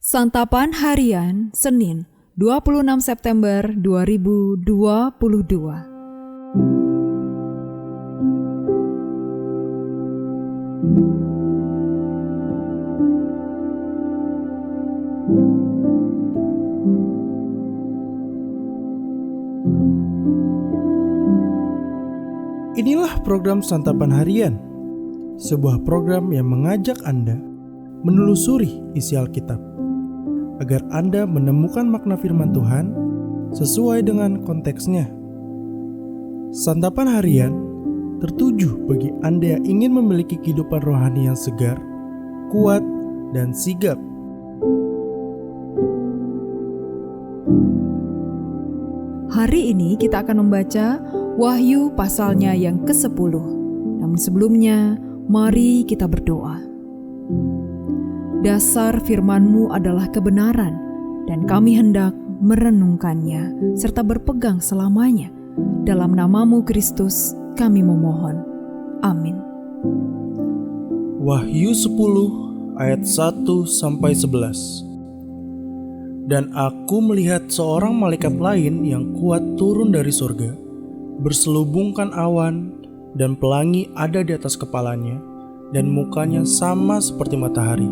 Santapan Harian Senin 26 September 2022. Inilah program Santapan Harian, sebuah program yang mengajak Anda menelusuri isi Alkitab, agar Anda menemukan makna firman Tuhan sesuai dengan konteksnya. Santapan Harian tertuju bagi Anda yang ingin memiliki kehidupan rohani yang segar, kuat, dan sigap. Hari ini kita akan membaca Wahyu pasalnya yang ke-10. Namun sebelumnya, mari kita berdoa. Dasar firman-Mu adalah kebenaran, dan kami hendak merenungkannya serta berpegang selamanya. Dalam nama-Mu Kristus, kami memohon. Amin. Wahyu 10 ayat 1-11. Dan aku melihat seorang malaikat lain yang kuat turun dari surga, berselubungkan awan, dan pelangi ada di atas kepalanya, dan mukanya sama seperti matahari,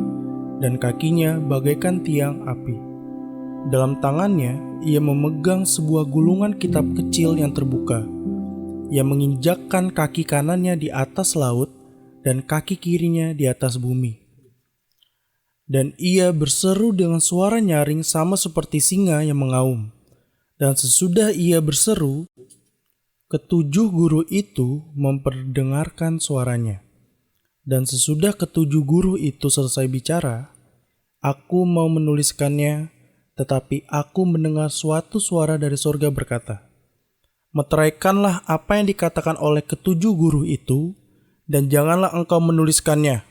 dan kakinya bagaikan tiang api. Dalam tangannya ia memegang sebuah gulungan kitab kecil yang terbuka. Ia menginjakkan kaki kanannya di atas laut, dan kaki kirinya di atas bumi. Dan ia berseru dengan suara nyaring sama seperti singa yang mengaum. Dan sesudah ia berseru, ketujuh guru itu memperdengarkan suaranya. Dan sesudah ketujuh guru itu selesai bicara, aku mau menuliskannya, tetapi aku mendengar suatu suara dari surga berkata, meteraikanlah apa yang dikatakan oleh ketujuh guru itu, dan janganlah engkau menuliskannya.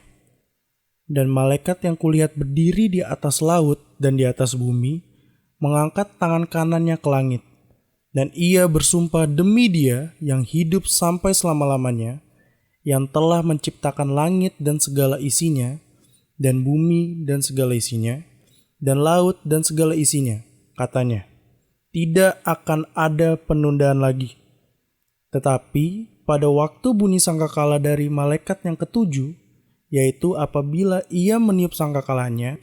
Dan malaikat yang kulihat berdiri di atas laut dan di atas bumi, mengangkat tangan kanannya ke langit. Dan ia bersumpah demi Dia yang hidup sampai selama-lamanya, yang telah menciptakan langit dan segala isinya, dan bumi dan segala isinya, dan laut dan segala isinya, katanya, tidak akan ada penundaan lagi. Tetapi pada waktu bunyi sangkakala dari malaikat yang ketujuh, yaitu apabila ia meniup sangkakalanya,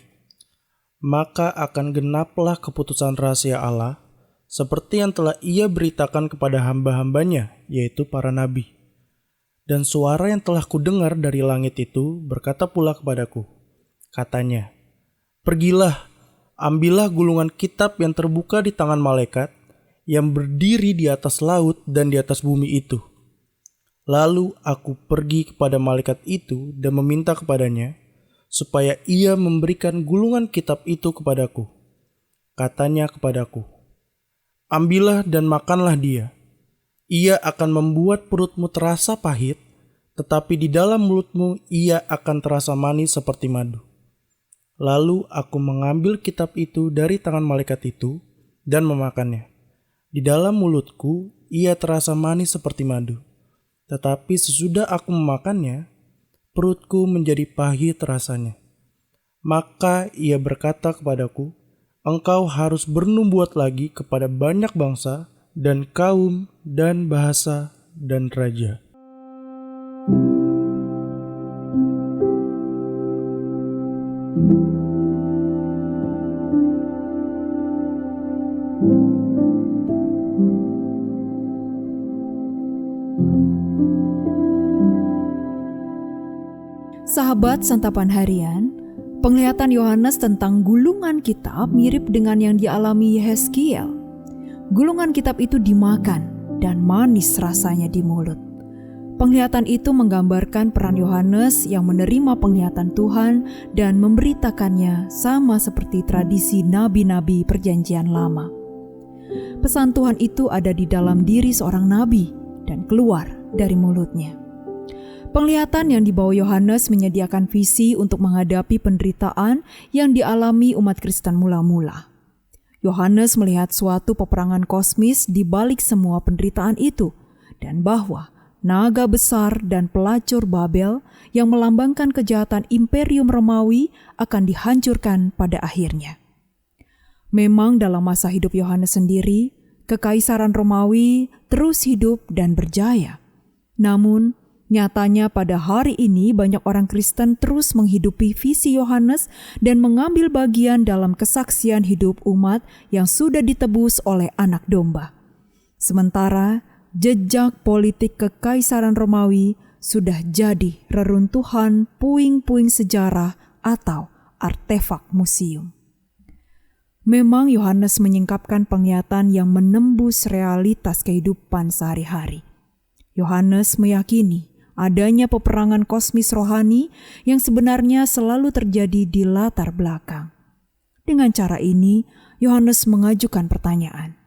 maka akan genaplah keputusan rahasia Allah, seperti yang telah ia beritakan kepada hamba-hambanya, yaitu para nabi. Dan suara yang telah kudengar dari langit itu berkata pula kepadaku, katanya, pergilah, ambillah gulungan kitab yang terbuka di tangan malaikat, yang berdiri di atas laut dan di atas bumi itu. Lalu aku pergi kepada malaikat itu dan meminta kepadanya, supaya ia memberikan gulungan kitab itu kepadaku. Katanya kepadaku, ambillah dan makanlah dia. Ia akan membuat perutmu terasa pahit, tetapi di dalam mulutmu ia akan terasa manis seperti madu. Lalu aku mengambil kitab itu dari tangan malaikat itu dan memakannya. Di dalam mulutku ia terasa manis seperti madu. Tetapi sesudah aku memakannya, perutku menjadi pahit rasanya. Maka ia berkata kepadaku, engkau harus bernubuat lagi kepada banyak bangsa, dan kaum, dan bahasa, dan raja. Sahabat Santapan Harian, penglihatan Yohanes tentang gulungan kitab mirip dengan yang dialami Yehezkiel. Gulungan kitab itu dimakan dan manis rasanya di mulut. Penglihatan itu menggambarkan peran Yohanes yang menerima penglihatan Tuhan dan memberitakannya sama seperti tradisi nabi-nabi Perjanjian Lama. Pesan Tuhan itu ada di dalam diri seorang nabi dan keluar dari mulutnya. Penglihatan yang dibawa Yohanes menyediakan visi untuk menghadapi penderitaan yang dialami umat Kristen mula-mula. Yohanes melihat suatu peperangan kosmis di balik semua penderitaan itu, dan bahwa naga besar dan pelacur Babel yang melambangkan kejahatan Imperium Romawi akan dihancurkan pada akhirnya. Memang dalam masa hidup Yohanes sendiri, Kekaisaran Romawi terus hidup dan berjaya. Namun, nyatanya pada hari ini banyak orang Kristen terus menghidupi visi Yohanes dan mengambil bagian dalam kesaksian hidup umat yang sudah ditebus oleh Anak Domba. Sementara, jejak politik Kekaisaran Romawi sudah jadi reruntuhan puing-puing sejarah atau artefak museum. Memang Yohanes menyingkapkan penglihatan yang menembus realitas kehidupan sehari-hari. Yohanes meyakini adanya peperangan kosmis rohani yang sebenarnya selalu terjadi di latar belakang. Dengan cara ini, Yohanes mengajukan pertanyaan,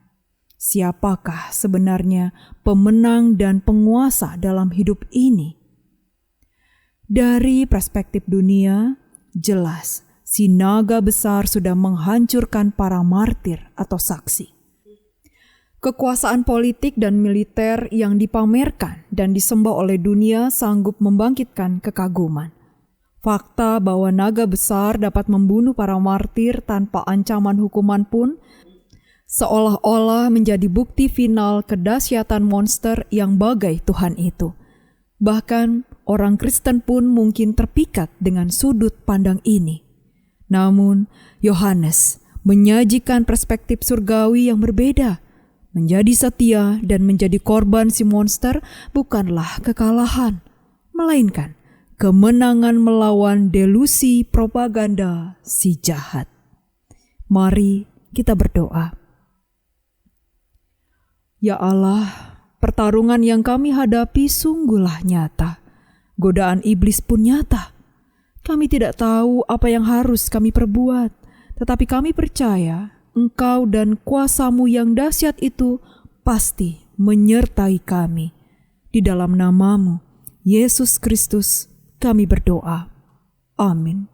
siapakah sebenarnya pemenang dan penguasa dalam hidup ini? Dari perspektif dunia, jelas si naga besar sudah menghancurkan para martir atau saksi. Kekuasaan politik dan militer yang dipamerkan dan disembah oleh dunia sanggup membangkitkan kekaguman. Fakta bahwa naga besar dapat membunuh para martir tanpa ancaman hukuman pun seolah-olah menjadi bukti final kedahsyatan monster yang bagai Tuhan itu. Bahkan orang Kristen pun mungkin terpikat dengan sudut pandang ini. Namun, Yohanes menyajikan perspektif surgawi yang berbeda. Menjadi setia dan menjadi korban si monster bukanlah kekalahan, melainkan kemenangan melawan delusi propaganda si jahat. Mari kita berdoa. Ya Allah, pertarungan yang kami hadapi sungguhlah nyata. Godaan iblis pun nyata. Kami tidak tahu apa yang harus kami perbuat, tetapi kami percaya Engkau dan kuasa-Mu yang dahsyat itu pasti menyertai kami. Di dalam nama-Mu, Yesus Kristus, kami berdoa. Amin.